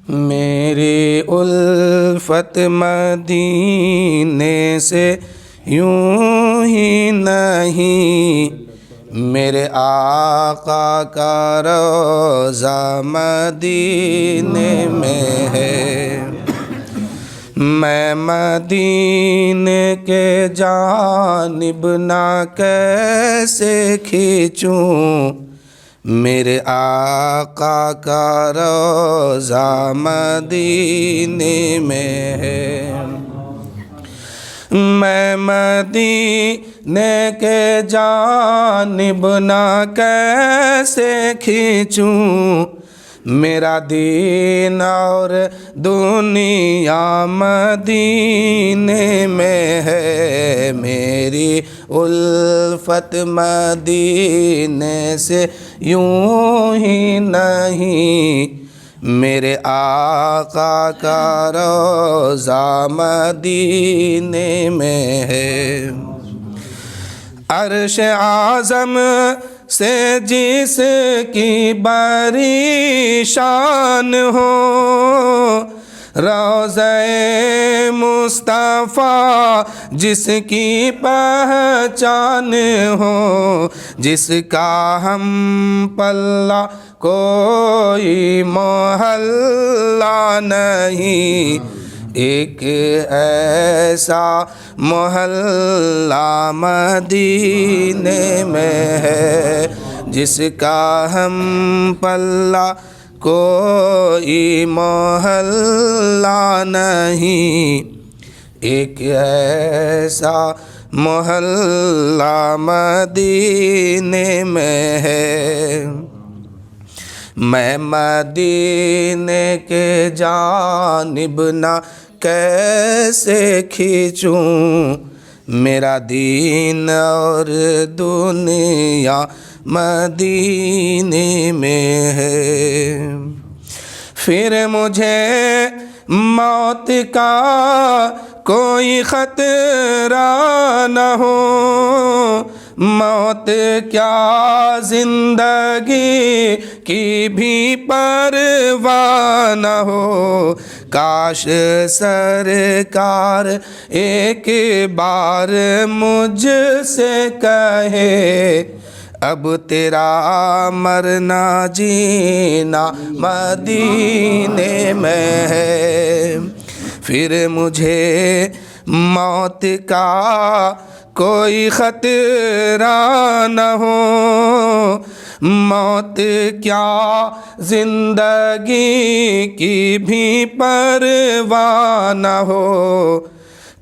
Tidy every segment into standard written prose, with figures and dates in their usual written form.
میری الفت مدینے سے یوں ہی نہیں، میرے آقا کا روضہ مدینے میں ہے۔ میں مدینے کے جانب نہ کیسے کھینچوں، میرے آقا کا روضہ مدینے میں ہے۔ میں مدینے کے جانب نہ کیسے کھینچوں، میرا دین اور دنیا مدینے میں ہے۔ میری الفت مدینے سے یوں ہی نہیں، میرے آقا کا روضہ مدینے میں ہے۔ عرش اعظم سے جس کی بڑی شان ہو، روضہ مصطفیٰ جس کی پہچان ہو، جس کا ہم پلہ کوئی محلہ نہیں، ایک ایسا محلہ مدینے میں ہے، جس کا ہم پلہ کوئی محلہ نہیں، ایک ایسا محلہ مدینے میں ہے۔ میں مدینے کے جانب نہ کیسے کھینچوں، میرا دین اور دنیا مدینے میں ہے۔ پھر مجھے موت کا کوئی خطرہ نہ ہو، موت کیا زندگی کی بھی پرواہ نہ ہو، کاش سرکار ایک بار مجھ سے کہے، اب تیرا مرنا جینا مدینے میں ہے۔ پھر مجھے موت کا کوئی خطرہ نہ ہو، موت کیا زندگی کی بھی پرواہ نہ ہو،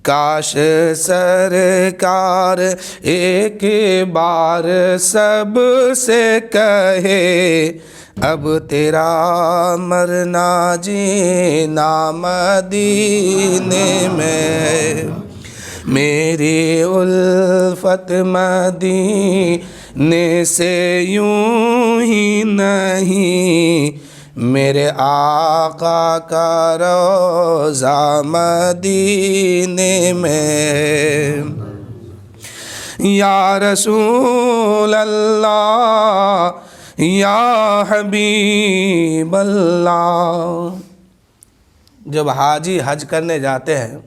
کاش سرکار ایک بار سب سے کہے، اب تیرا مرنا جینا مدینے میں۔ میری الفت مدینے سے یوں ہی نہیں، میرے آقا کا روضہ مدینے میں۔ یا رسول اللہ یا حبیب اللہ۔ جب حاجی حج کرنے جاتے ہیں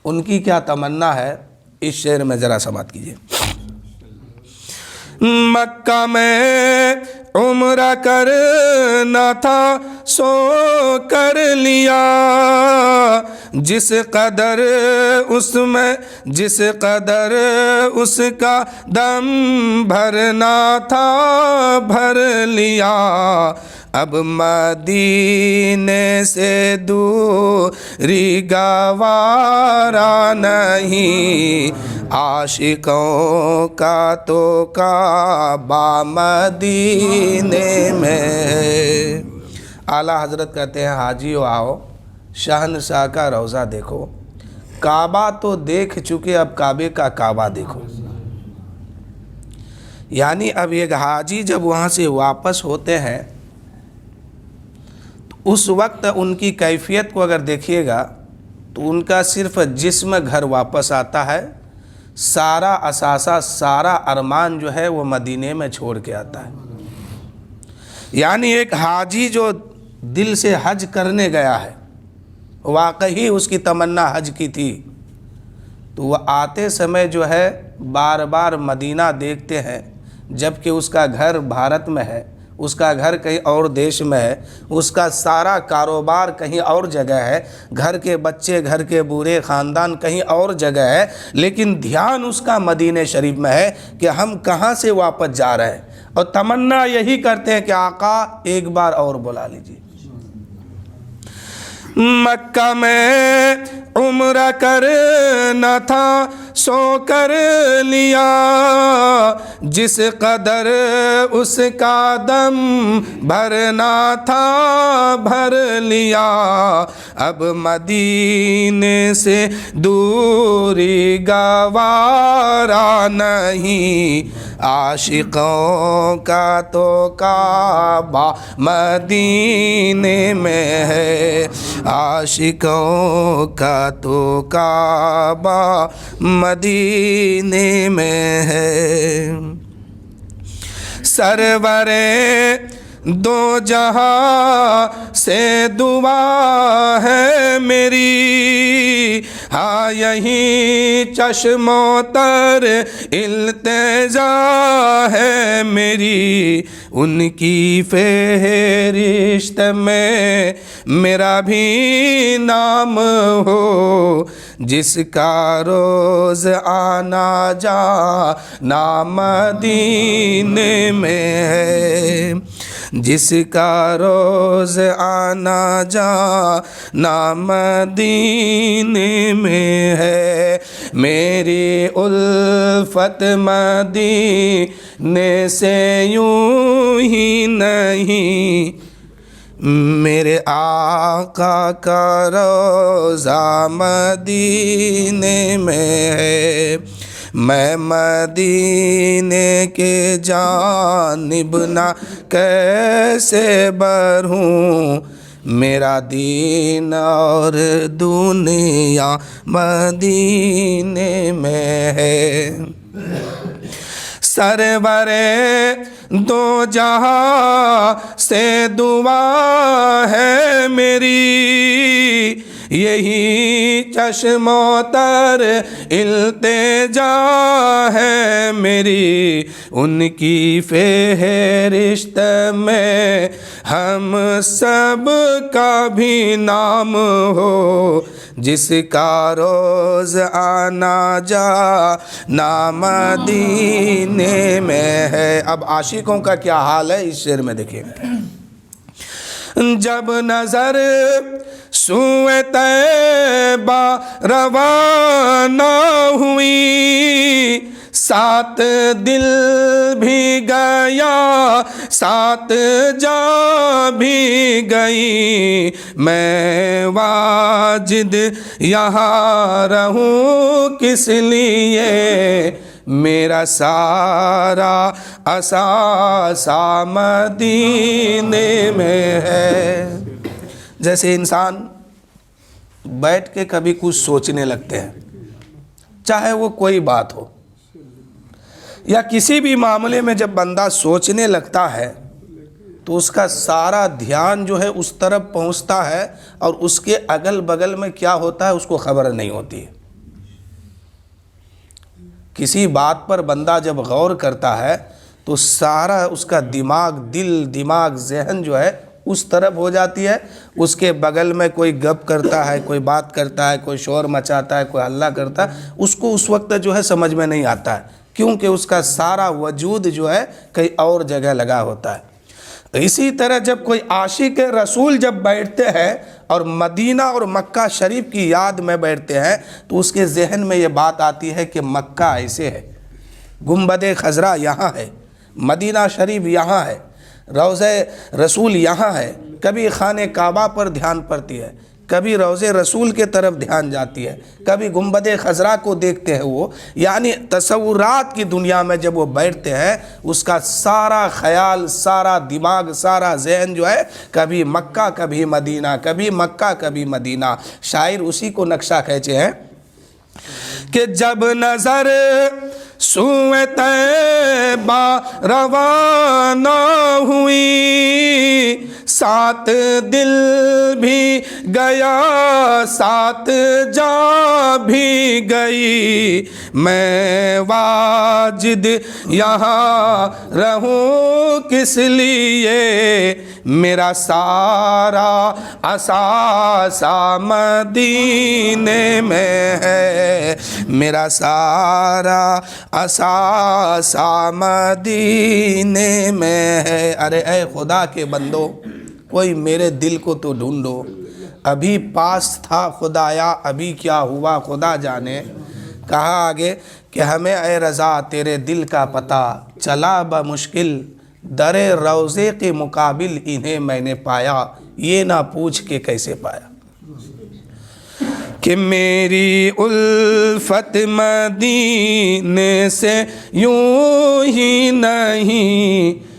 ان کی کیا تمنا ہے، اس شعر میں ذرا سماعت کیجیے۔ مکہ میں عمرہ کرنا تھا سو کر لیا، جس قدر اس کا دم بھرنا تھا بھر لیا، اب مدینے سے دوری گوارا نہیں، عاشقوں کا تو کعبہ مدینے میں۔ اعلیٰ حضرت کہتے ہیں حاجیو آؤ شہنشاہ کا روضہ دیکھو، کعبہ تو دیکھ چکے اب کعبے کا کعبہ دیکھو۔ یعنی اب ایک حاجی جب وہاں سے واپس ہوتے ہیں تو اس وقت ان کی کیفیت کو اگر دیکھیے گا تو ان کا صرف جسم گھر واپس آتا ہے، سارا اثاثہ سارا ارمان جو ہے وہ مدینے میں چھوڑ کے آتا ہے۔ یعنی ایک حاجی جو دل سے حج کرنے گیا ہے، واقعی اس کی تمنا حج کی تھی، تو وہ آتے سمے جو ہے بار بار مدینہ دیکھتے ہیں، جبکہ اس کا گھر بھارت میں ہے، اس کا گھر کہیں اور دیش میں ہے، اس کا سارا کاروبار کہیں اور جگہ ہے، گھر کے بچے، گھر کے بوڑھے، خاندان کہیں اور جگہ ہے، لیکن دھیان اس کا مدینہ شریف میں ہے کہ ہم کہاں سے واپس جا رہے ہیں، اور تمنا یہی کرتے ہیں کہ آقا ایک بار اور بلا لیجیے۔ مکہ میں عمرہ کرنا تھا سو کر لیا، جس قدر اس کا دم بھرنا تھا بھر لیا، اب مدینے سے دوری گوارا نہیں، عاشقوں کا تو کعبہ مدینے میں ہے، عاشقوں کا تو کعبہ مدینے میں ہے۔ سرور دو جہاں سے دعا ہے میری، ہاں یہی چشموں تر التجا ہے میری، ان کی فہرست میں میرا بھی نام ہو، جس کا روز آنا جانا مدینے میں ہے، جس کا روز آنا جانا مدینے میں ہے، میری الفت مدینے سے یوں ہی نہیں، میرے آقا کا روضہ مدینے میں ہے، میں مدینے کے جانب نہ کیسے بڑھوں، میرا دین اور دنیا مدینے میں ہے۔ سرور دو جہاں سے دعا ہے میری، یہی چشموں تر التجا ہے میری، ان کی فہرست میں ہم سب کا بھی نام ہو، جس کا روز آنا جانا مدینے میں ہے۔ اب عاشقوں کا کیا حال ہے اس شعر میں دیکھیں، جب نظر سوئے طیبہ روانہ ہوئی، ساتھ دل بھی گیا ساتھ جا بھی گئی، میں واجد یہاں رہوں کس لیے، میرا سارا اثاثہ مدینے میں ہے۔ جیسے انسان بیٹھ کے کبھی کچھ سوچنے لگتے ہیں، چاہے وہ کوئی بات ہو یا کسی بھی معاملے میں، جب بندہ سوچنے لگتا ہے تو اس کا سارا دھیان جو ہے اس طرف پہنچتا ہے، اور اس کے اگل بغل میں کیا ہوتا ہے اس کو خبر نہیں ہوتی ہے۔ کسی بات پر بندہ جب غور کرتا ہے تو سارا اس کا دماغ، دل، دماغ، ذہن جو ہے اس طرف ہو جاتی ہے، اس کے بغل میں کوئی گپ کرتا ہے، کوئی بات کرتا ہے، کوئی شور مچاتا ہے، کوئی ہلہ کرتا ہے، اس کو اس وقت جو ہے سمجھ میں نہیں آتا ہے، کیونکہ اس کا سارا وجود جو ہے کہیں اور جگہ لگا ہوتا ہے۔ اسی طرح جب کوئی عاشق رسول جب بیٹھتے ہیں اور مدینہ اور مکہ شریف کی یاد میں بیٹھتے ہیں تو اس کے ذہن میں یہ بات آتی ہے کہ مکہ ایسے ہے، گنبد خضرا یہاں ہے، مدینہ شریف یہاں ہے، روضہ رسول یہاں ہے، کبھی خانہ کعبہ پر دھیان پڑتی ہے، کبھی روضہ رسول کے طرف دھیان جاتی ہے، کبھی گنبد خضرا کو دیکھتے ہیں وہ، یعنی تصورات کی دنیا میں جب وہ بیٹھتے ہیں اس کا سارا خیال، سارا دماغ، سارا ذہن جو ہے کبھی مکہ کبھی مدینہ، کبھی مکہ کبھی مدینہ۔ شاعر اسی کو نقشہ کھینچے ہیں کہ جب نظر سوئے طیبہ روانہ ہوئی، ساتھ دل بھی گیا ساتھ جان بھی گئی، میں واجد یہاں رہوں کس لیے، میرا سارا اثاثہ مدینے میں ہے، میرا سارا اثاثہ مدینے میں ہے۔ ارے اے خدا کے بندو، کوئی میرے دل کو تو ڈھونڈو، ابھی پاس تھا خدایا، ابھی کیا ہوا خدا جانے۔ کہا آگے کہ ہمیں اے رضا تیرے دل کا پتہ چلا بمشکل، در روضے کے مقابل انہیں میں نے پایا، یہ نہ پوچھ کے کیسے پایا۔ کہ میری الفت مدینے سے یوں ہی نہیں،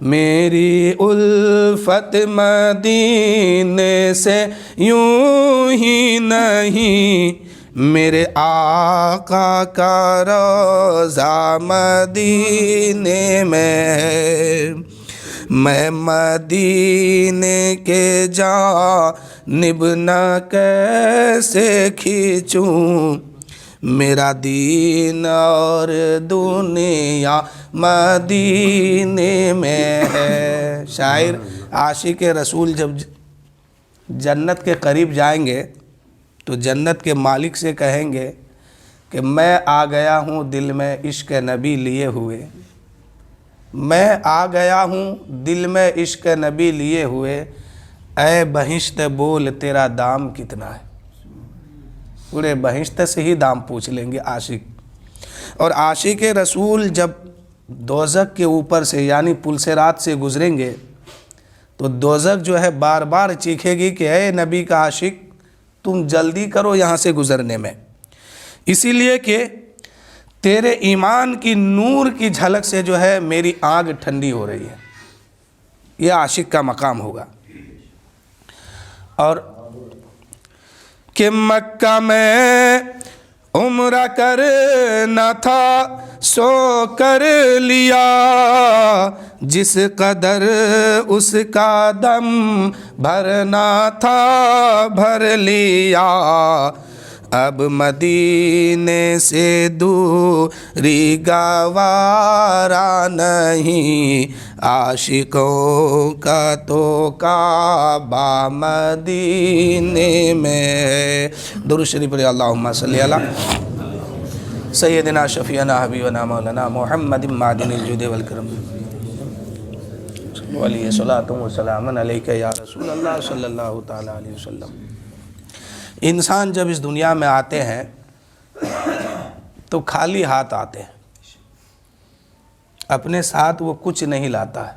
میری الفت مدینے سے یوں ہی نہیں، میرے آقا کا روضہ مدینے میں ہے، میں مدینے کے جانب نہ کیسے کھینچوں، میرا دین اور دنیا مدینے میں ہے۔ شاعر عاشق رسول جب جنت کے قریب جائیں گے تو جنت کے مالک سے کہیں گے کہ میں آ گیا ہوں دل میں عشق نبی لیے ہوئے، میں آ گیا ہوں دل میں عشق نبی لیے ہوئے، اے بہشت بول تیرا دام کتنا ہے۔ پورے بہشت سے ہی دام پوچھ لیں گے عاشق۔ اور عاشق رسول جب دوزخ کے اوپر سے یعنی پلسرات سے گزریں گے تو دوزخ جو ہے بار بار چیخے گی کہ اے نبی کا عاشق تم جلدی کرو یہاں سے گزرنے میں، اسی لیے کہ تیرے ایمان کی نور کی جھلک سے جو ہے میری آگ ٹھنڈی ہو رہی ہے۔ یہ عاشق کا مقام ہوگا۔ اور کہ مکہ میں عمرہ کرنا تھا سو کر لیا، جس قدر اس کا دم بھرنا تھا بھر لیا، اب مدینے سے دوری گوارا نہیں، عاشقوں کا تو کعبہ مدینے میں ہے۔ درود شریف پڑھیں، اللہم صلی علی سیدنا شفیعنا حبیبنا مولانا محمد معدن الجود والکرم، وعلیہ صلاۃ و سلام علیک یا رسول اللہ صلی اللہ تعالی علیہ وسلم۔ انسان جب اس دنیا میں آتے ہیں تو خالی ہاتھ آتے ہیں، اپنے ساتھ وہ کچھ نہیں لاتا ہے،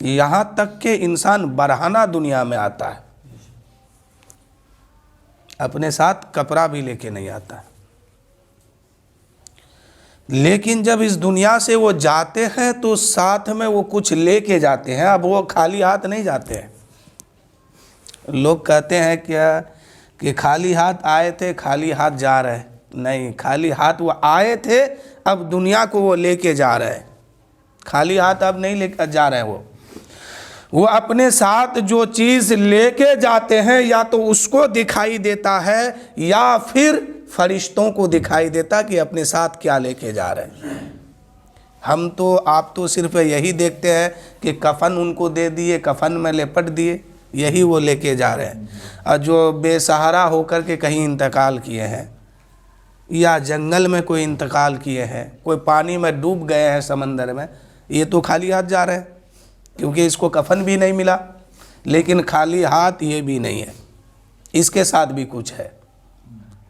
یہاں تک کہ انسان برہنہ دنیا میں آتا ہے، اپنے ساتھ کپڑا بھی لے کے نہیں آتا ہے۔ لیکن جب اس دنیا سے وہ جاتے ہیں تو ساتھ میں وہ کچھ لے کے جاتے ہیں، اب وہ خالی ہاتھ نہیں جاتے ہیں۔ لوگ کہتے ہیں کیا کہ خالی ہاتھ آئے تھے خالی ہاتھ جا رہے ہیں، نہیں، خالی ہاتھ وہ آئے تھے، اب دنیا کو وہ لے کے جا رہے ہیں، خالی ہاتھ اب نہیں لے کے جا رہے ہیں۔ وہ اپنے ساتھ جو چیز لے کے جاتے ہیں یا تو اس کو دکھائی دیتا ہے یا پھر فرشتوں کو دکھائی دیتا کہ اپنے ساتھ کیا لے کے جا رہے ہیں۔ ہم تو آپ تو صرف یہی دیکھتے ہیں کہ کفن ان کو دے دیے، کفن میں لپٹ دیے، یہی وہ لے کے جا رہے ہیں۔ اور جو بے سہارا ہو کر کے کہیں انتقال کیے ہیں یا جنگل میں کوئی انتقال کیے ہیں، کوئی پانی میں ڈوب گئے ہیں سمندر میں، یہ تو خالی ہاتھ جا رہے ہیں کیونکہ اس کو کفن بھی نہیں ملا، لیکن خالی ہاتھ یہ بھی نہیں ہے، اس کے ساتھ بھی کچھ ہے۔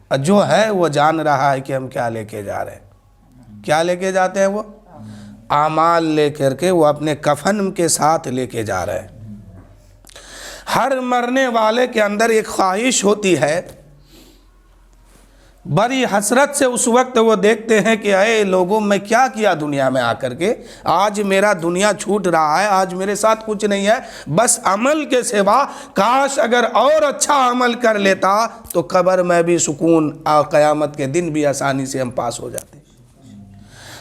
اور جو ہے وہ جان رہا ہے کہ ہم کیا لے کے جا رہے ہیں۔ کیا لے کے جاتے ہیں؟ وہ اعمال لے کر کے وہ اپنے کفن کے ساتھ لے کے جا رہے ہیں۔ ہر مرنے والے کے اندر ایک خواہش ہوتی ہے، بڑی حسرت سے اس وقت وہ دیکھتے ہیں کہ اے لوگوں میں کیا کیا دنیا میں آ کر کے، آج میرا دنیا چھوٹ رہا ہے، آج میرے ساتھ کچھ نہیں ہے، بس عمل کے سوا کاش اگر اور اچھا عمل کر لیتا تو قبر میں بھی سکون اور قیامت کے دن بھی آسانی سے ہم پاس ہو جاتے۔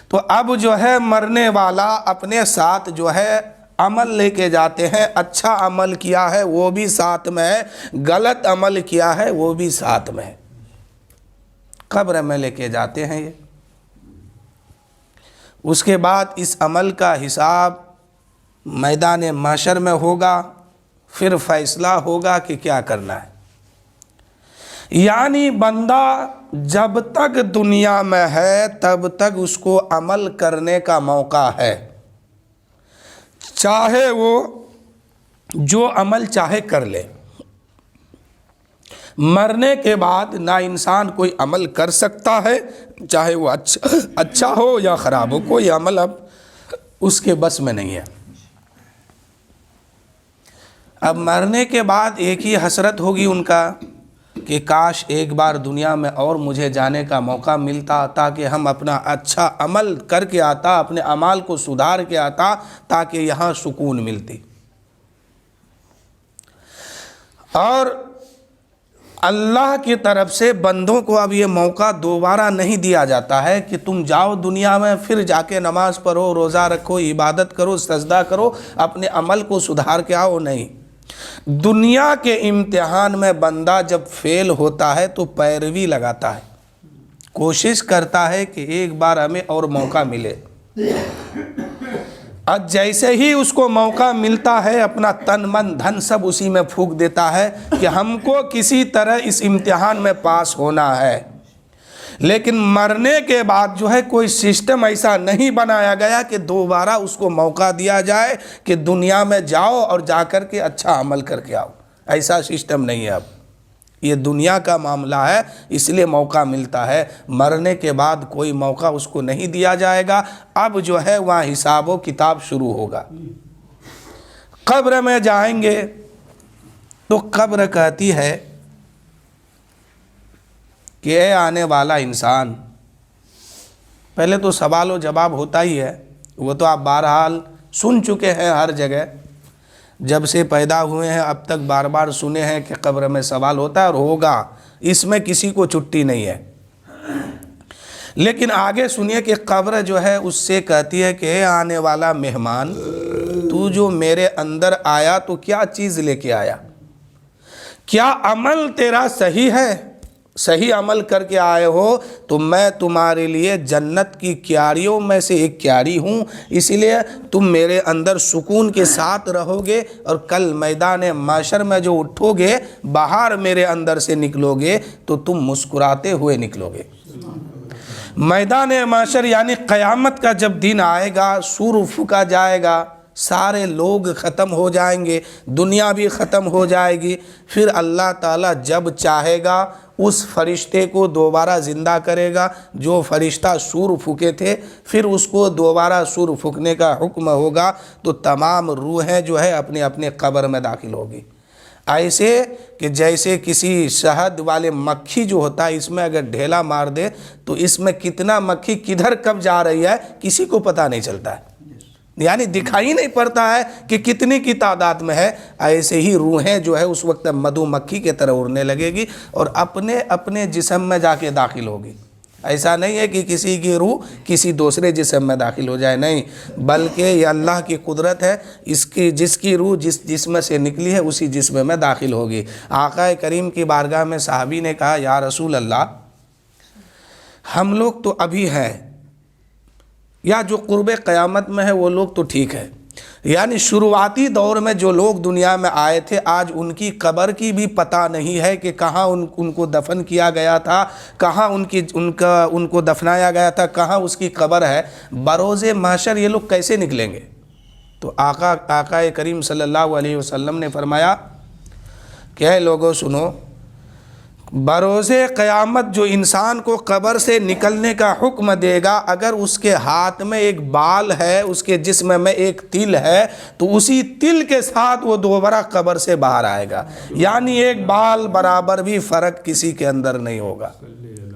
تو اب جو ہے مرنے والا اپنے ساتھ جو ہے عمل لے کے جاتے ہیں، اچھا عمل کیا ہے وہ بھی ساتھ میں ہے، غلط عمل کیا ہے وہ بھی ساتھ میں ہے، قبر میں لے کے جاتے ہیں یہ۔ اس کے بعد اس عمل کا حساب میدان محشر میں ہوگا، پھر فیصلہ ہوگا کہ کیا کرنا ہے۔ یعنی بندہ جب تک دنیا میں ہے تب تک اس کو عمل کرنے کا موقع ہے، چاہے وہ جو عمل چاہے کر لے۔ مرنے کے بعد نہ انسان کوئی عمل کر سکتا ہے، چاہے وہ اچھا ہو یا خراب ہو، کوئی عمل اب اس کے بس میں نہیں ہے۔ اب مرنے کے بعد ایک ہی حسرت ہوگی ان کا کہ کاش ایک بار دنیا میں اور مجھے جانے کا موقع ملتا تاکہ ہم اپنا اچھا عمل کر کے آتا، اپنے اعمال کو سدھار کے آتا تاکہ یہاں سکون ملتی۔ اور اللہ کی طرف سے بندوں کو اب یہ موقع دوبارہ نہیں دیا جاتا ہے کہ تم جاؤ دنیا میں پھر جا کے نماز پڑھو، روزہ رکھو، عبادت کرو، سجدہ کرو، اپنے عمل کو سدھار کے آؤ۔ نہیں، دنیا کے امتحان میں بندہ جب فیل ہوتا ہے تو پیروی لگاتا ہے، کوشش کرتا ہے کہ ایک بار ہمیں اور موقع ملے۔ اور جیسے ہی اس کو موقع ملتا ہے اپنا تن من دھن سب اسی میں پھونک دیتا ہے کہ ہم کو کسی طرح اس امتحان میں پاس ہونا ہے۔ لیکن مرنے کے بعد جو ہے کوئی سسٹم ایسا نہیں بنایا گیا کہ دوبارہ اس کو موقع دیا جائے کہ دنیا میں جاؤ اور جا کر کے اچھا عمل کر کے آؤ، ایسا سسٹم نہیں ہے۔ اب یہ دنیا کا معاملہ ہے، اس لیے موقع ملتا ہے، مرنے کے بعد کوئی موقع اس کو نہیں دیا جائے گا۔ اب جو ہے وہاں حساب و کتاب شروع ہوگا۔ قبر میں جائیں گے تو قبر کہتی ہے کہ اے آنے والا انسان، پہلے تو سوال و جواب ہوتا ہی ہے، وہ تو آپ بہرحال سن چکے ہیں ہر جگہ، جب سے پیدا ہوئے ہیں اب تک بار بار سنے ہیں کہ قبر میں سوال ہوتا ہے اور ہوگا، اس میں کسی کو چھٹی نہیں ہے۔ لیکن آگے سنیے کہ قبر جو ہے اس سے کہتی ہے کہ اے آنے والا مہمان، تو جو میرے اندر آیا تو کیا چیز لے کے آیا؟ کیا عمل تیرا صحیح ہے؟ صحیح عمل کر کے آئے ہو تو میں تمہارے لیے جنت کی کیاریوں میں سے ایک کیاری ہوں، اس لیے تم میرے اندر سکون کے ساتھ رہو گے، اور کل میدان محشر میں جو اٹھو گے، باہر میرے اندر سے نکلو گے تو تم مسکراتے ہوئے نکلو گے۔ میدان محشر یعنی قیامت کا جب دن آئے گا، سور پھونکا جائے گا، سارے لوگ ختم ہو جائیں گے، دنیا بھی ختم ہو جائے گی، پھر اللہ تعالیٰ جب چاہے گا اس فرشتے کو دوبارہ زندہ کرے گا، جو فرشتہ سور پھونکے تھے، پھر اس کو دوبارہ سور پھونکنے کا حکم ہوگا تو تمام روحیں جو ہے اپنے اپنے قبر میں داخل ہوگی۔ ایسے کہ جیسے کسی شہد والے مکھی جو ہوتا ہے، اس میں اگر ڈھیلا مار دے تو اس میں کتنا مکھی کدھر کب جا رہی ہے کسی کو پتہ نہیں چلتا ہے، یعنی دکھائی نہیں پڑتا ہے کہ کتنی کی تعداد میں ہے۔ ایسے ہی روحیں جو ہے اس وقت مدھو مکھی کے طرح اڑنے لگے گی اور اپنے اپنے جسم میں جا کے داخل ہوگی۔ ایسا نہیں ہے کہ کسی کی روح کسی دوسرے جسم میں داخل ہو جائے، نہیں، بلکہ یہ اللہ کی قدرت ہے، جس کی روح جس جسم سے نکلی ہے اسی جسم میں داخل ہوگی۔ آقا کریم کی بارگاہ میں صحابی نے کہا یا رسول اللہ، ہم لوگ تو ابھی ہیں، یا جو قرب قیامت میں ہے وہ لوگ تو ٹھیک ہے، یعنی شروعاتی دور میں جو لوگ دنیا میں آئے تھے آج ان کی قبر کی بھی پتہ نہیں ہے کہ کہاں ان کو دفن کیا گیا تھا، کہاں ان کو دفنایا گیا تھا، کہاں اس کی قبر ہے، بروز محشر یہ لوگ کیسے نکلیں گے؟ تو آقا کریم صلی اللہ علیہ وسلم نے فرمایا کہ اے لوگوں سنو، بروز قیامت جو انسان کو قبر سے نکلنے کا حکم دے گا، اگر اس کے ہاتھ میں ایک بال ہے، اس کے جسم میں ایک تل ہے، تو اسی تل کے ساتھ وہ دوبارہ قبر سے باہر آئے گا، یعنی ایک بال برابر بھی فرق کسی کے اندر نہیں ہوگا۔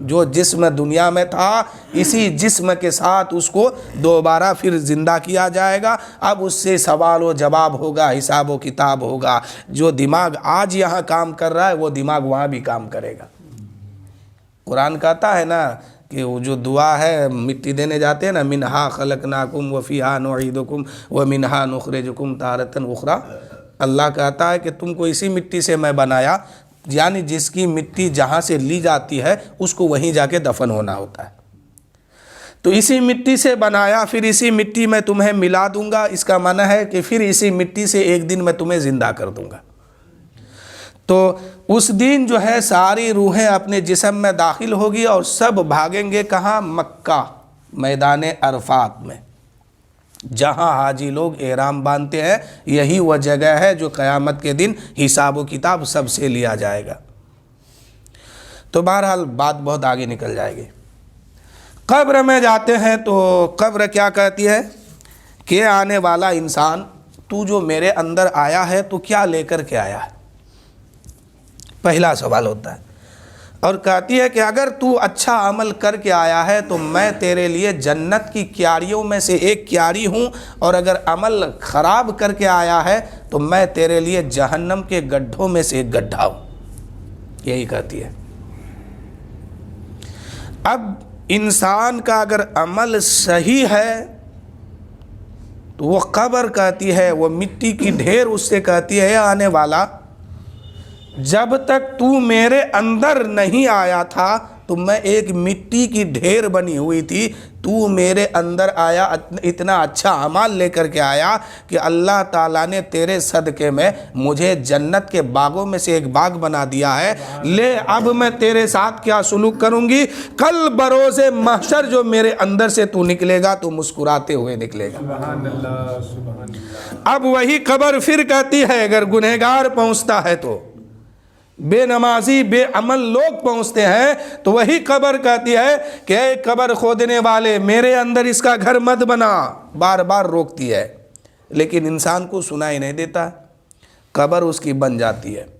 جو جسم دنیا میں تھا اسی جسم کے ساتھ اس کو دوبارہ پھر زندہ کیا جائے گا۔ اب اس سے سوال و جواب ہوگا، حساب و کتاب ہوگا، جو دماغ آج یہاں کام کر رہا ہے وہ دماغ وہاں بھی کام کرے گا۔ قرآن کہتا ہے نا کہ وہ جو دعا ہے مٹی دینے جاتے ہیں نا، منہا خلقناکم وفیہا نعیدکم ومنہا نخرجکم تارۃ اخری، اللہ کہتا ہے کہ تم کو اسی مٹی سے میں بنایا، یعنی جس کی مٹی جہاں سے لی جاتی ہے اس کو وہیں جا کے دفن ہونا ہوتا ہے، تو اسی مٹی سے بنایا، پھر اسی مٹی میں تمہیں ملا دوں گا، اس کا معنی ہے کہ پھر اسی مٹی سے ایک دن میں تمہیں زندہ کر دوں گا۔ تو اس دن جو ہے ساری روحیں اپنے جسم میں داخل ہوگی اور سب بھاگیں گے کہاں؟ مکہ، میدان عرفات میں، جہاں حاجی لوگ احرام باندھتے ہیں، یہی وہ جگہ ہے جو قیامت کے دن حساب و کتاب سب سے لیا جائے گا۔ تو بہرحال بات بہت آگے نکل جائے گی۔ قبر میں جاتے ہیں تو قبر کیا کہتی ہے کہ آنے والا انسان، تو جو میرے اندر آیا ہے تو کیا لے کر کے آیا ہے؟ پہلا سوال ہوتا ہے، اور کہتی ہے کہ اگر تو اچھا عمل کر کے آیا ہے تو میں تیرے لیے جنت کی کیاریوں میں سے ایک کیاری ہوں، اور اگر عمل خراب کر کے آیا ہے تو میں تیرے لیے جہنم کے گڈھوں میں سے ایک گڈھا ہوں، یہی کہتی ہے۔ اب انسان کا اگر عمل صحیح ہے تو وہ قبر کہتی ہے، وہ مٹی کی ڈھیر اس سے کہتی ہے، آنے والا جب تک تو میرے اندر نہیں آیا تھا تو میں ایک مٹی کی ڈھیر بنی ہوئی تھی، تو میرے اندر آیا، اتنا اچھا اعمال لے کر کے آیا کہ اللہ تعالیٰ نے تیرے صدقے میں مجھے جنت کے باغوں میں سے ایک باغ بنا دیا ہے، لے اب میں تیرے ساتھ کیا سلوک کروں گی؟ کل بروز محشر جو میرے اندر سے تو نکلے گا تو مسکراتے ہوئے نکلے گا۔ سبحان اللہ، سبحان اللہ۔ اب وہی قبر پھر کہتی ہے، اگر گنہگار پہنچتا ہے تو، بے نمازی بے عمل لوگ پہنچتے ہیں تو وہی قبر کہتی ہے کہ اے قبر کھودنے والے، میرے اندر اس کا گھر مت بنا، بار بار روکتی ہے، لیکن انسان کو سنائی نہیں دیتا، قبر اس کی بن جاتی ہے۔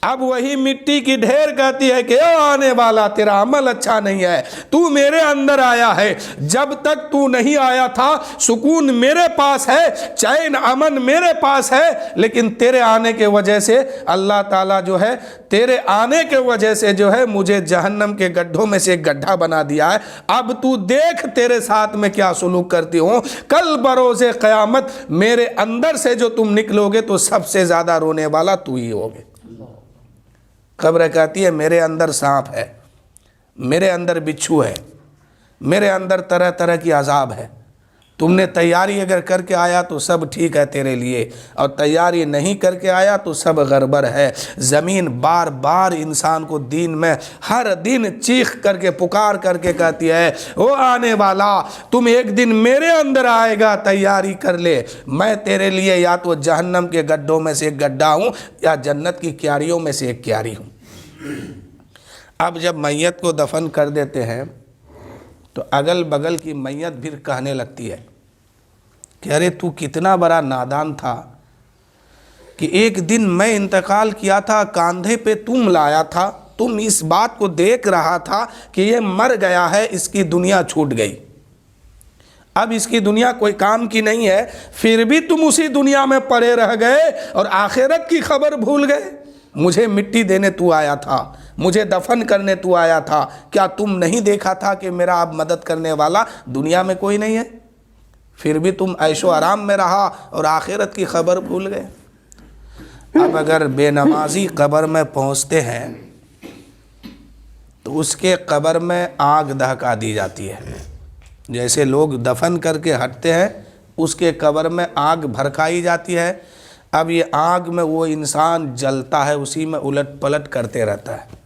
اب وہی مٹی کی ڈھیر کہتی ہے کہ اے آنے والا، تیرا عمل اچھا نہیں ہے، تو میرے اندر آیا ہے، جب تک تو نہیں آیا تھا سکون میرے پاس ہے، چین امن میرے پاس ہے، لیکن تیرے آنے کے وجہ سے اللہ تعالیٰ جو ہے، تیرے آنے کے وجہ سے جو ہے مجھے جہنم کے گڈھوں میں سے ایک گڈھا بنا دیا ہے، اب تو دیکھ تیرے ساتھ میں کیا سلوک کرتی ہوں، کل بروز قیامت میرے اندر سے جو تم نکلو گے تو سب سے زیادہ رونے والا تو ہی ہوگے۔ قبر کہتی ہے میرے اندر سانپ ہے، میرے اندر بچھو ہے، میرے اندر طرح طرح کی عذاب ہے، تم نے تیاری اگر کر کے آیا تو سب ٹھیک ہے تیرے لیے، اور تیاری نہیں کر کے آیا تو سب گڑبڑ ہے۔ زمین بار بار انسان کو دین میں ہر دن چیخ کر کے پکار کر کے کہتی ہے، او آنے والا، تم ایک دن میرے اندر آئے گا، تیاری کر لے، میں تیرے لیے یا تو جہنم کے گڈھوں میں سے ایک گڈھا ہوں یا جنت کی کیاریوں میں سے ایک کیاری ہوں۔ اب جب میت کو دفن کر دیتے ہیں تو اگل بغل کی میت بھی کہنے لگتی ہے کہ ارے تو کتنا بڑا نادان تھا کہ ایک دن میں انتقال کیا تھا، کاندھے پہ تم لایا تھا، تم اس بات کو دیکھ رہا تھا کہ یہ مر گیا ہے، اس کی دنیا چھوٹ گئی، اب اس کی دنیا کوئی کام کی نہیں ہے، پھر بھی تم اسی دنیا میں پڑے رہ گئے اور آخرت کی خبر بھول گئے۔ مجھے مٹی دینے تو آیا تھا، مجھے دفن کرنے تو آیا تھا، کیا تم نہیں دیکھا تھا کہ میرا اب مدد کرنے والا دنیا میں کوئی نہیں ہے؟ پھر بھی تم عیش و آرام میں رہا اور آخرت کی خبر بھول گئے۔ اب اگر بے نمازی قبر میں پہنچتے ہیں تو اس کے قبر میں آگ دہکا دی جاتی ہے، جیسے لوگ دفن کر کے ہٹتے ہیں اس کے قبر میں آگ بھڑکائی جاتی ہے۔ اب یہ آگ میں وہ انسان جلتا ہے، اسی میں الٹ پلٹ کرتے رہتا ہے۔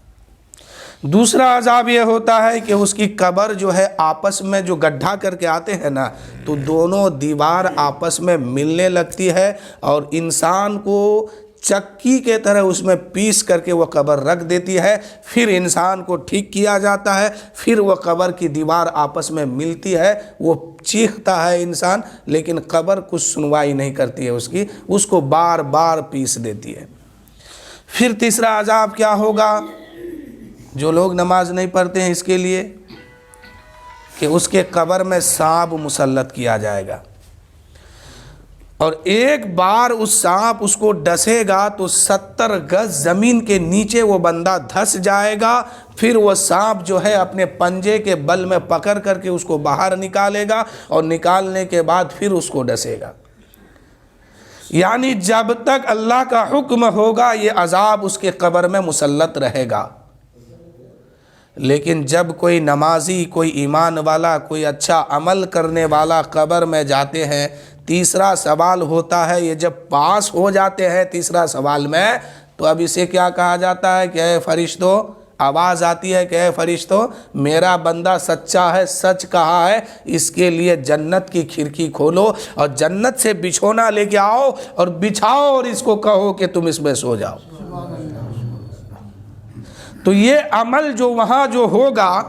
دوسرا عذاب یہ ہوتا ہے کہ اس کی قبر جو ہے آپس میں جو گڈھا کر کے آتے ہیں نا تو دونوں دیوار آپس میں ملنے لگتی ہے اور انسان کو چکی کے طرح اس میں پیس کر کے وہ قبر رکھ دیتی ہے، پھر انسان کو ٹھیک کیا جاتا ہے، پھر وہ قبر کی دیوار آپس میں ملتی ہے، وہ چیختا ہے انسان لیکن قبر کچھ سنوائی نہیں کرتی ہے اس کی، اس کو بار بار پیس دیتی ہے۔ پھر تیسرا عذاب کیا ہوگا جو لوگ نماز نہیں پڑھتے ہیں اس کے لیے، کہ اس کے قبر میں سانپ مسلط کیا جائے گا۔ اور ایک بار اس سانپ اس کو ڈسے گا تو 70 گز زمین کے نیچے وہ بندہ دھس جائے گا. پھر وہ سانپ جو ہے اپنے پنجے کے بل میں پکڑ کر کے اس کو باہر نکالے گا اور نکالنے کے بعد پھر اس کو ڈسے گا. یعنی جب تک اللہ کا حکم ہوگا یہ عذاب اس کے قبر میں مسلط رہے گا. لیکن جب کوئی نمازی، کوئی ایمان والا، کوئی اچھا عمل کرنے والا قبر میں جاتے ہیں، تیسرا سوال ہوتا ہے. یہ جب پاس ہو جاتے ہیں تیسرا سوال میں، تو اب اسے کیا کہا جاتا ہے کہ اے فرشتوں، آواز آتی ہے کہ اے فرشتوں، میرا بندہ سچا ہے، سچ کہا ہے، اس کے لیے جنت کی کھڑکی کھولو اور جنت سے بچھونا لے کے آؤ اور بچھاؤ اور اس کو کہو کہ تم اس میں سو جاؤ. تو یہ عمل جو وہاں جو ہوگا،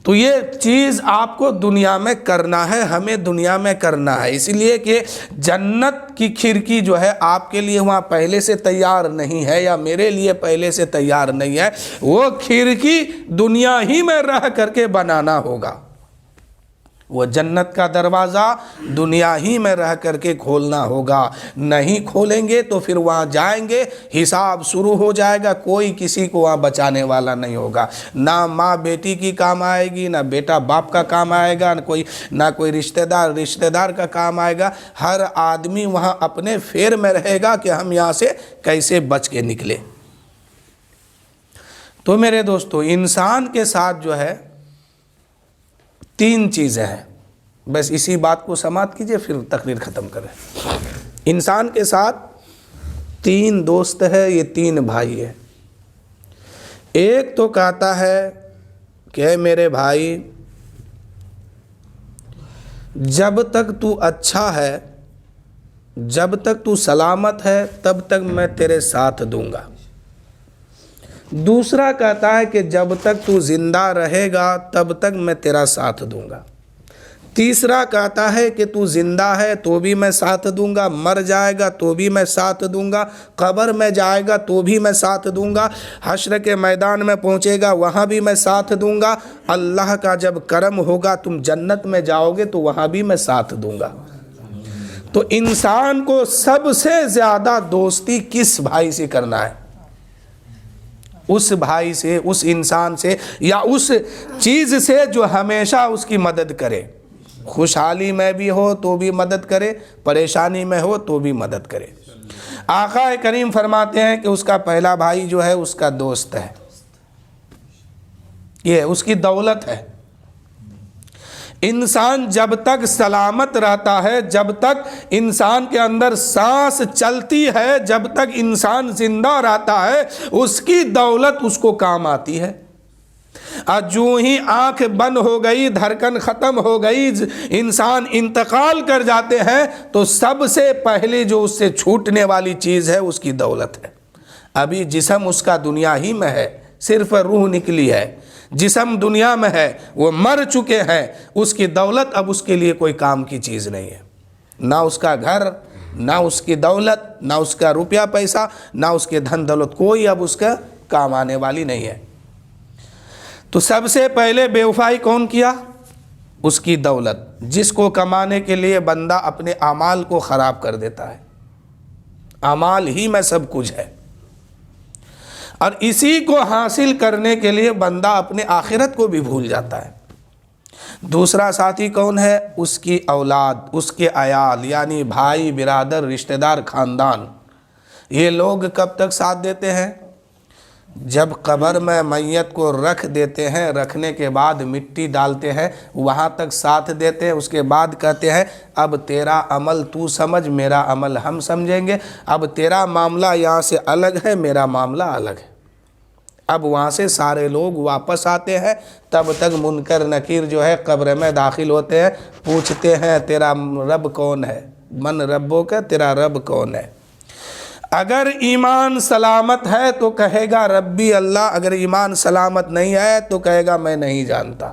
تو یہ چیز آپ کو دنیا میں کرنا ہے، ہمیں دنیا میں کرنا ہے. اس لیے کہ جنت کی کھڑکی جو ہے آپ کے لیے وہاں پہلے سے تیار نہیں ہے، یا میرے لیے پہلے سے تیار نہیں ہے. وہ کھڑکی دنیا ہی میں رہ کر کے بنانا ہوگا. وہ جنت کا دروازہ دنیا ہی میں رہ کر کے کھولنا ہوگا. نہیں کھولیں گے تو پھر وہاں جائیں گے، حساب شروع ہو جائے گا، کوئی کسی کو وہاں بچانے والا نہیں ہوگا. نہ ماں بیٹی کی کام آئے گی، نہ بیٹا باپ کا کام آئے گا، نہ کوئی رشتہ دار کا کام آئے گا. ہر آدمی وہاں اپنے فیر میں رہے گا کہ ہم یہاں سے کیسے بچ کے نکلے. تو میرے دوستو، انسان کے ساتھ جو ہے 3 چیزیں ہیں. بس اسی بات کو سماعت کیجئے پھر تقریر ختم کریں. انسان کے ساتھ 3 دوست ہے، یہ 3 بھائی ہے. ایک تو کہتا ہے کہ اے میرے بھائی، جب تک تو اچھا ہے، جب تک تو سلامت ہے، تب تک میں تیرے ساتھ دوں گا. دوسرا کہتا ہے کہ جب تک تو زندہ رہے گا تب تک میں تیرا ساتھ دوں گا. تیسرا کہتا ہے کہ تو زندہ ہے تو بھی میں ساتھ دوں گا، مر جائے گا تو بھی میں ساتھ دوں گا، قبر میں جائے گا تو بھی میں ساتھ دوں گا، حشر کے میدان میں پہنچے گا وہاں بھی میں ساتھ دوں گا، اللہ کا جب کرم ہوگا تم جنت میں جاؤ گے تو وہاں بھی میں ساتھ دوں گا. تو انسان کو سب سے زیادہ دوستی کس بھائی سے کرنا ہے؟ اس بھائی سے، اس انسان سے، یا اس چیز سے جو ہمیشہ اس کی مدد کرے. خوشحالی میں بھی ہو تو بھی مدد کرے، پریشانی میں ہو تو بھی مدد کرے. آقا کریم فرماتے ہیں کہ اس کا پہلا بھائی جو ہے اس کا دوست ہے، یہ اس کی دولت ہے. انسان جب تک سلامت رہتا ہے، جب تک انسان کے اندر سانس چلتی ہے، جب تک انسان زندہ رہتا ہے، اس کی دولت اس کو کام آتی ہے. اور جو ہی آنکھ بند ہو گئی، دھڑکن ختم ہو گئی، انسان انتقال کر جاتے ہیں، تو سب سے پہلے جو اس سے چھوٹنے والی چیز ہے اس کی دولت ہے. ابھی جسم اس کا دنیا ہی میں ہے، صرف روح نکلی ہے، جسم دنیا میں ہے، وہ مر چکے ہیں. اس کی دولت اب اس کے لیے کوئی کام کی چیز نہیں ہے. نہ اس کا گھر، نہ اس کی دولت، نہ اس کا روپیہ پیسہ، نہ اس کے دھن دولت، کوئی اب اس کا کام آنے والی نہیں ہے. تو سب سے پہلے بے وفائی کون کیا؟ اس کی دولت، جس کو کمانے کے لیے بندہ اپنے اعمال کو خراب کر دیتا ہے. اعمال ہی میں سب کچھ ہے، اور اسی کو حاصل کرنے کے لیے بندہ اپنے آخرت کو بھی بھول جاتا ہے. دوسرا ساتھی کون ہے؟ اس کی اولاد، اس کے عیال، یعنی بھائی، برادر، رشتہ دار، خاندان. یہ لوگ کب تک ساتھ دیتے ہیں؟ جب قبر میں میت کو رکھ دیتے ہیں، رکھنے کے بعد مٹی ڈالتے ہیں، وہاں تک ساتھ دیتے ہیں. اس کے بعد کہتے ہیں اب تیرا عمل تو سمجھ، میرا عمل ہم سمجھیں گے. اب تیرا معاملہ یہاں سے الگ ہے، میرا معاملہ الگ ہے. اب وہاں سے سارے لوگ واپس آتے ہیں. تب تک منکر نکیر جو ہے قبر میں داخل ہوتے ہیں، پوچھتے ہیں تیرا رب کون ہے؟ من ربو کا، تیرا رب کون ہے؟ اگر ایمان سلامت ہے تو کہے گا ربی اللہ، اگر ایمان سلامت نہیں ہے تو کہے گا میں نہیں جانتا.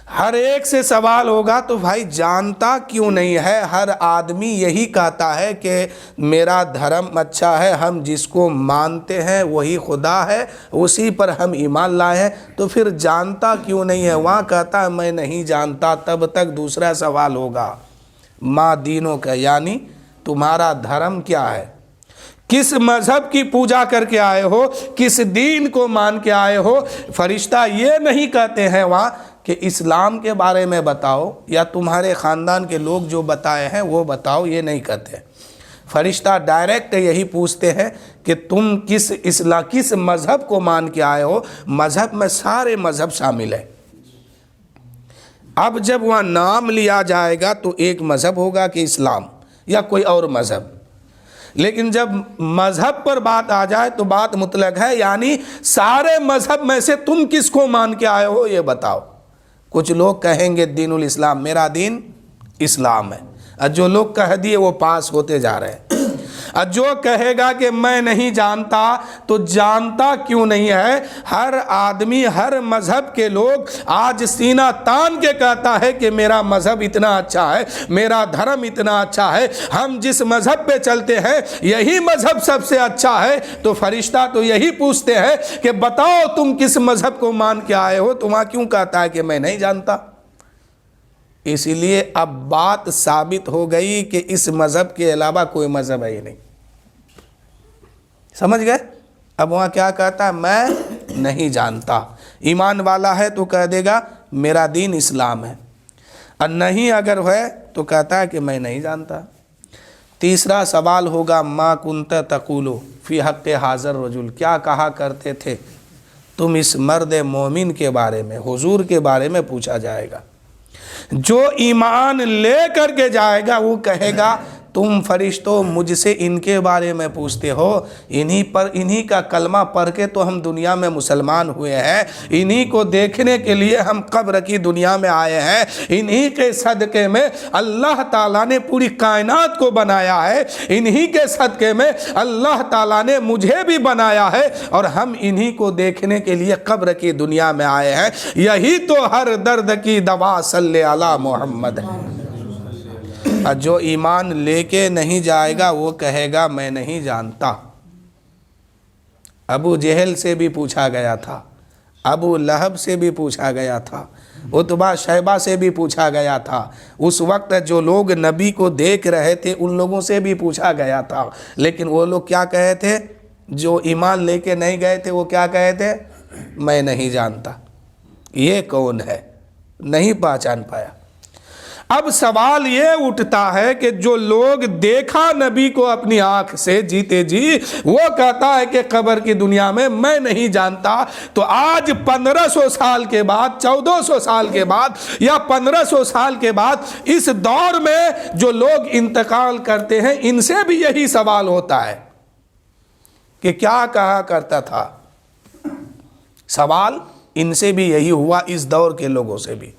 ہر ایک سے سوال ہوگا تو بھائی جانتا کیوں نہیں ہے؟ ہر آدمی یہی کہتا ہے کہ میرا دھرم اچھا ہے، ہم جس کو مانتے ہیں وہی خدا ہے، اسی پر ہم ایمان لائے ہیں، تو پھر جانتا کیوں نہیں ہے؟ وہاں کہتا ہے میں نہیں جانتا، تب تک دوسرا سوال ہوگا ما دینوں کا، یعنی تمہارا دھرم کیا ہے؟ کس مذہب کی پوجا کر کے آئے ہو؟ کس دین کو مان کے آئے ہو؟ فرشتہ یہ نہیں کہتے ہیں وہاں کہ اسلام کے بارے میں بتاؤ یا تمہارے خاندان کے لوگ جو بتائے ہیں وہ بتاؤ، یہ نہیں کہتے۔ فرشتہ ڈائریکٹ یہی پوچھتے ہیں کہ تم کس مذہب کو مان کے آئے ہو؟ مذہب میں سارے مذہب شامل ہیں۔ اب جب وہاں نام لیا جائے گا تو ایک مذہب ہوگا کہ اسلام یا کوئی اور مذہب، لیکن جب مذہب پر بات آ جائے تو بات مطلق ہے، یعنی سارے مذہب میں سے تم کس کو مان کے آئے ہو یہ بتاؤ۔ کچھ لوگ کہیں گے دین الاسلام، میرا دین اسلام ہے، اور جو لوگ کہہ دیے وہ پاس ہوتے جا رہے ہیں۔ اور جو کہے گا کہ میں نہیں جانتا، تو جانتا کیوں نہیں ہے؟ ہر آدمی، ہر مذہب کے لوگ آج سینہ تان کے کہتا ہے کہ میرا مذہب اتنا اچھا ہے، میرا دھرم اتنا اچھا ہے، ہم جس مذہب پہ چلتے ہیں یہی مذہب سب سے اچھا ہے۔ تو فرشتہ تو یہی پوچھتے ہیں کہ بتاؤ تم کس مذہب کو مان کے آئے ہو؟ تو وہاں کیوں کہتا ہے کہ میں نہیں جانتا؟ اسی لیے اب بات ثابت ہو گئی کہ اس مذہب کے علاوہ کوئی مذہب ہے ہی نہیں۔ سمجھ گئے؟ اب وہاں کیا کہتا ہے؟ میں نہیں جانتا۔ ایمان والا ہے تو کہہ دے گا میرا دین اسلام ہے، اور نہیں اگر ہے تو کہتا ہے کہ میں نہیں جانتا۔ تیسرا سوال ہوگا ما کنت تقول فی حق حاضر رجل، کیا کہا کرتے تھے تم اس مرد مومن کے بارے میں، حضور کے بارے میں پوچھا جائے گا۔ جو ایمان لے کر کے جائے گا وہ کہے گا تم فرشتوں مجھ سے ان کے بارے میں پوچھتے ہو، انہی کا کلمہ پڑھ کے تو ہم دنیا میں مسلمان ہوئے ہیں، انہی کو دیکھنے کے لیے ہم قبر کی دنیا میں آئے ہیں، انہی کے صدقے میں اللہ تعالیٰ نے پوری کائنات کو بنایا ہے، انہی کے صدقے میں اللہ تعالیٰ نے مجھے بھی بنایا ہے، اور ہم انہی کو دیکھنے کے لیے قبر کی دنیا میں آئے ہیں۔ یہی تو ہر درد کی دوا صلی علی محمد ہے۔ اور جو ایمان لے کے نہیں جائے گا وہ کہے گا میں نہیں جانتا۔ ابو جہل سے بھی پوچھا گیا تھا، ابو لہب سے بھی پوچھا گیا تھا، عتبہ شیبہ سے بھی پوچھا گیا تھا، اس وقت جو لوگ نبی کو دیکھ رہے تھے ان لوگوں سے بھی پوچھا گیا تھا، لیکن وہ لوگ کیا کہے تھے؟ جو ایمان لے کے نہیں گئے تھے وہ کیا کہے تھے؟ میں نہیں جانتا۔ یہ کون ہے؟ نہیں پہچان پایا۔ اب سوال یہ اٹھتا ہے کہ جو لوگ دیکھا نبی کو اپنی آنکھ سے جیتے جی، وہ کہتا ہے کہ قبر کی دنیا میں نہیں جانتا، تو آج 1500 سال کے بعد، 1400 سال کے بعد یا 1500 سال کے بعد اس دور میں جو لوگ انتقال کرتے ہیں ان سے بھی یہی سوال ہوتا ہے کہ کیا کہا کرتا تھا۔ سوال ان سے بھی یہی ہوا، اس دور کے لوگوں سے بھی۔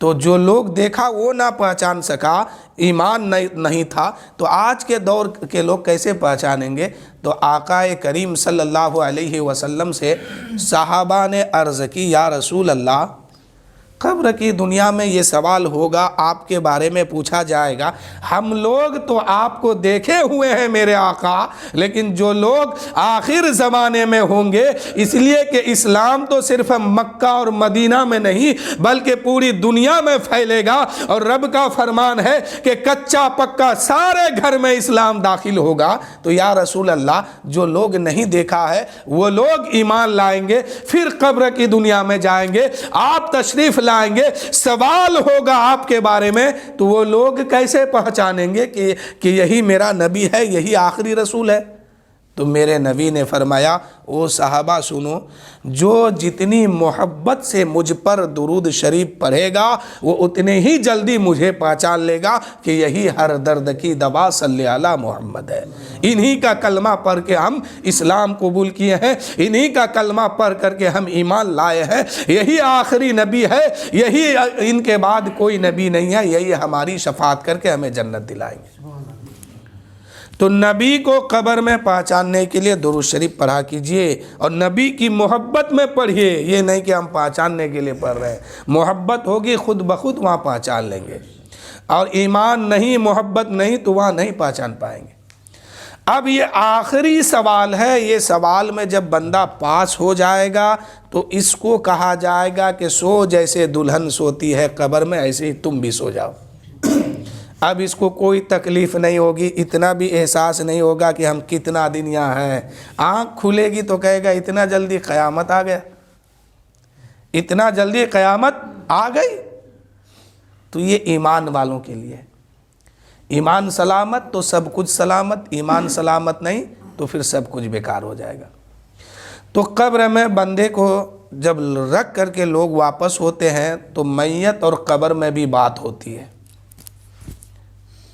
تو جو لوگ دیکھا وہ نہ پہچان سکا، ایمان نہیں تھا، تو آج کے دور کے لوگ کیسے پہچانیں گے؟ تو آقا کریم صلی اللہ علیہ وسلم سے صحابہ نے عرض کی یا رسول اللہ، قبر کی دنیا میں یہ سوال ہوگا، آپ کے بارے میں پوچھا جائے گا، ہم لوگ تو آپ کو دیکھے ہوئے ہیں میرے آقا، لیکن جو لوگ آخر زمانے میں ہوں گے، اس لیے کہ اسلام تو صرف مکہ اور مدینہ میں نہیں بلکہ پوری دنیا میں پھیلے گا، اور رب کا فرمان ہے کہ کچا پکا سارے گھر میں اسلام داخل ہوگا۔ تو یا رسول اللہ، جو لوگ نہیں دیکھا ہے وہ لوگ ایمان لائیں گے، پھر قبر کی دنیا میں جائیں گے، آپ تشریف لائیں گے، سوال ہوگا آپ کے بارے میں، تو وہ لوگ کیسے پہچانیں گے کہ یہی میرا نبی ہے، یہی آخری رسول ہے؟ تو میرے نبی نے فرمایا او صحابہ سنو، جو جتنی محبت سے مجھ پر درود شریف پڑھے گا وہ اتنے ہی جلدی مجھے پہچان لے گا کہ یہی ہر درد کی دوا صلی علی محمد ہے۔ انہی کا کلمہ پڑھ کے ہم اسلام قبول کیے ہیں، انہی کا کلمہ پڑھ کر کے ہم ایمان لائے ہیں، یہی آخری نبی ہے، یہی ان کے بعد کوئی نبی نہیں ہے، یہی ہماری شفاعت کر کے ہمیں جنت دلائیں گے۔ تو نبی کو قبر میں پہچاننے کے لیے درود شریف پڑھا کیجئے اور نبی کی محبت میں پڑھیے. یہ نہیں کہ ہم پہچاننے کے لیے پڑھ رہے ہیں, محبت ہوگی خود بخود وہاں پہچان لیں گے, اور ایمان نہیں, محبت نہیں تو وہاں نہیں پہچان پائیں گے. اب یہ آخری سوال ہے. یہ سوال میں جب بندہ پاس ہو جائے گا تو اس کو کہا جائے گا کہ سو جیسے دلہن سوتی ہے قبر میں, ایسے ہی تم بھی سو جاؤ. اب اس کو کوئی تکلیف نہیں ہوگی, اتنا بھی احساس نہیں ہوگا کہ ہم کتنا دن یہاں ہیں. آنکھ کھلے گی تو کہے گا اتنا جلدی قیامت آ گیا, اتنا جلدی قیامت آ گئی. تو یہ ایمان والوں کے لیے. ایمان سلامت تو سب کچھ سلامت, ایمان سلامت نہیں تو پھر سب کچھ بیکار ہو جائے گا. تو قبر میں بندے کو جب رکھ کر کے لوگ واپس ہوتے ہیں تو میت اور قبر میں بھی بات ہوتی ہے,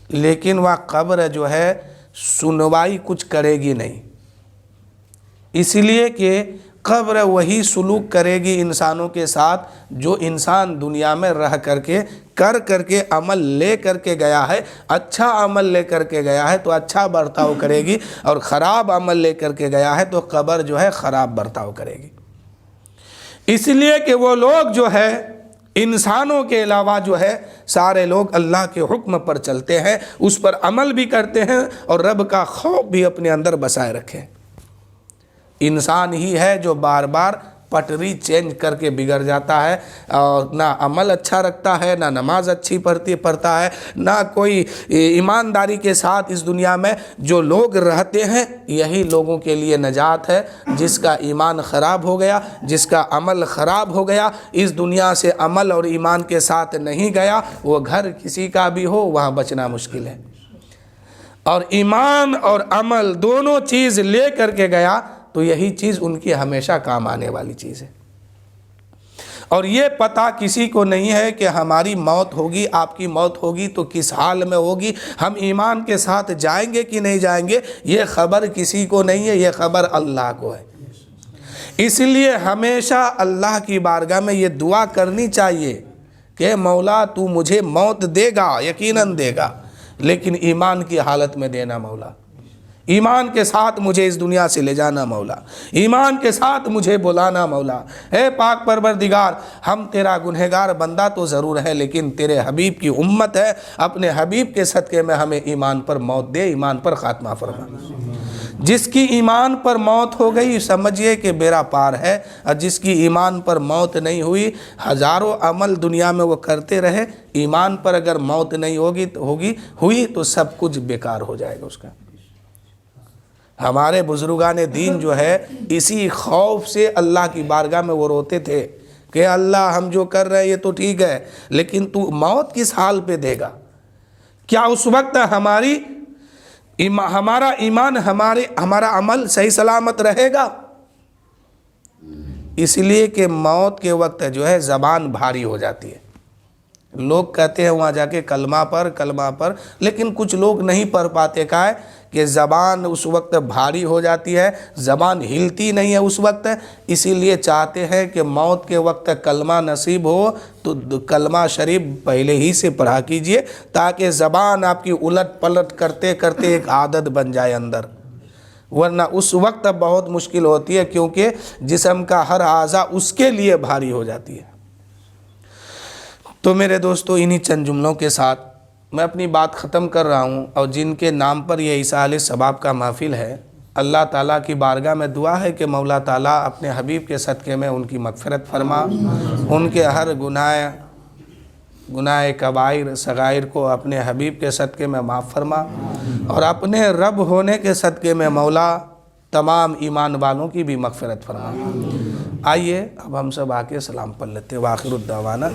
لیکن وہ قبر جو ہے سنوائی کچھ کرے گی نہیں, اس لیے کہ قبر وہی سلوک کرے گی انسانوں کے ساتھ جو انسان دنیا میں رہ کر کے عمل لے کر کے گیا ہے. اچھا عمل لے کر کے گیا ہے تو اچھا برتاؤ کرے گی, اور خراب عمل لے کر کے گیا ہے تو قبر جو ہے خراب برتاؤ کرے گی. اس لیے کہ وہ لوگ جو ہے انسانوں کے علاوہ جو ہے سارے لوگ اللہ کے حکم پر چلتے ہیں, اس پر عمل بھی کرتے ہیں اور رب کا خوف بھی اپنے اندر بسائے رکھے. انسان ہی ہے جو بار بار پٹری چینج کر کے بگڑ جاتا ہے, اور نہ عمل اچھا رکھتا ہے, نہ نماز اچھی پڑھتا ہے, نہ کوئی ایمانداری کے ساتھ اس دنیا میں جو لوگ رہتے ہیں. یہی لوگوں کے لیے نجات ہے. جس کا ایمان خراب ہو گیا, جس کا عمل خراب ہو گیا, اس دنیا سے عمل اور ایمان کے ساتھ نہیں گیا, وہ گھر کسی کا بھی ہو وہاں بچنا مشکل ہے. اور ایمان اور عمل دونوں چیز لے کر کے گیا تو یہی چیز ان کی ہمیشہ کام آنے والی چیز ہے. اور یہ پتہ کسی کو نہیں ہے کہ ہماری موت ہوگی, آپ کی موت ہوگی تو کس حال میں ہوگی, ہم ایمان کے ساتھ جائیں گے کہ نہیں جائیں گے. یہ خبر کسی کو نہیں ہے, یہ خبر اللہ کو ہے. اس لیے ہمیشہ اللہ کی بارگاہ میں یہ دعا کرنی چاہیے کہ مولا تو مجھے موت دے گا, یقیناً دے گا, لیکن ایمان کی حالت میں دینا مولا. ایمان کے ساتھ مجھے اس دنیا سے لے جانا مولا, ایمان کے ساتھ مجھے بلانا مولا. اے پاک پروردگار, ہم تیرا گنہگار بندہ تو ضرور ہے, لیکن تیرے حبیب کی امت ہے. اپنے حبیب کے صدقے میں ہمیں ایمان پر موت دے, ایمان پر خاتمہ فرما. جس کی ایمان پر موت ہو گئی سمجھیے کہ بیڑا پار ہے, اور جس کی ایمان پر موت نہیں ہوئی, ہزاروں عمل دنیا میں وہ کرتے رہے, ایمان پر اگر موت نہیں ہوئی تو سب کچھ بیکار ہو جائے گا اس کا. ہمارے بزرگان دین جو ہے اسی خوف سے اللہ کی بارگاہ میں وہ روتے تھے کہ اللہ ہم جو کر رہے ہیں یہ تو ٹھیک ہے, لیکن تو موت کس حال پہ دے گا؟ کیا اس وقت ہمارا ایمان ہمارا عمل صحیح سلامت رہے گا؟ اس لیے کہ موت کے وقت جو ہے زبان بھاری ہو جاتی ہے. لوگ کہتے ہیں وہاں جا کے کلمہ پر, لیکن کچھ لوگ نہیں پڑھ پاتے. کا ہے کہ زبان اس وقت بھاری ہو جاتی ہے, زبان ہلتی نہیں ہے اس وقت. اسی لیے چاہتے ہیں کہ موت کے وقت کلمہ نصیب ہو تو کلمہ شریف پہلے ہی سے پڑھا کیجئے, تاکہ زبان آپ کی الٹ پلٹ کرتے کرتے ایک عادت بن جائے اندر, ورنہ اس وقت بہت مشکل ہوتی ہے, کیونکہ جسم کا ہر اعضاء اس کے لیے بھاری ہو جاتی ہے. تو میرے دوستو, انہی چند جملوں کے ساتھ میں اپنی بات ختم کر رہا ہوں. اور جن کے نام پر یہ ایصال ثواب کا محفل ہے, اللہ تعالیٰ کی بارگاہ میں دعا ہے کہ مولا تعالیٰ اپنے حبیب کے صدقے میں ان کی مغفرت فرما, ان کے ہر گناہ کبائر صغائر کو اپنے حبیب کے صدقے میں معاف فرما, اور اپنے رب ہونے کے صدقے میں مولا تمام ایمان والوں کی بھی مغفرت فرما. آئیے اب ہم سب آ کے سلام پڑھ لیتے. وآخر الدعوانا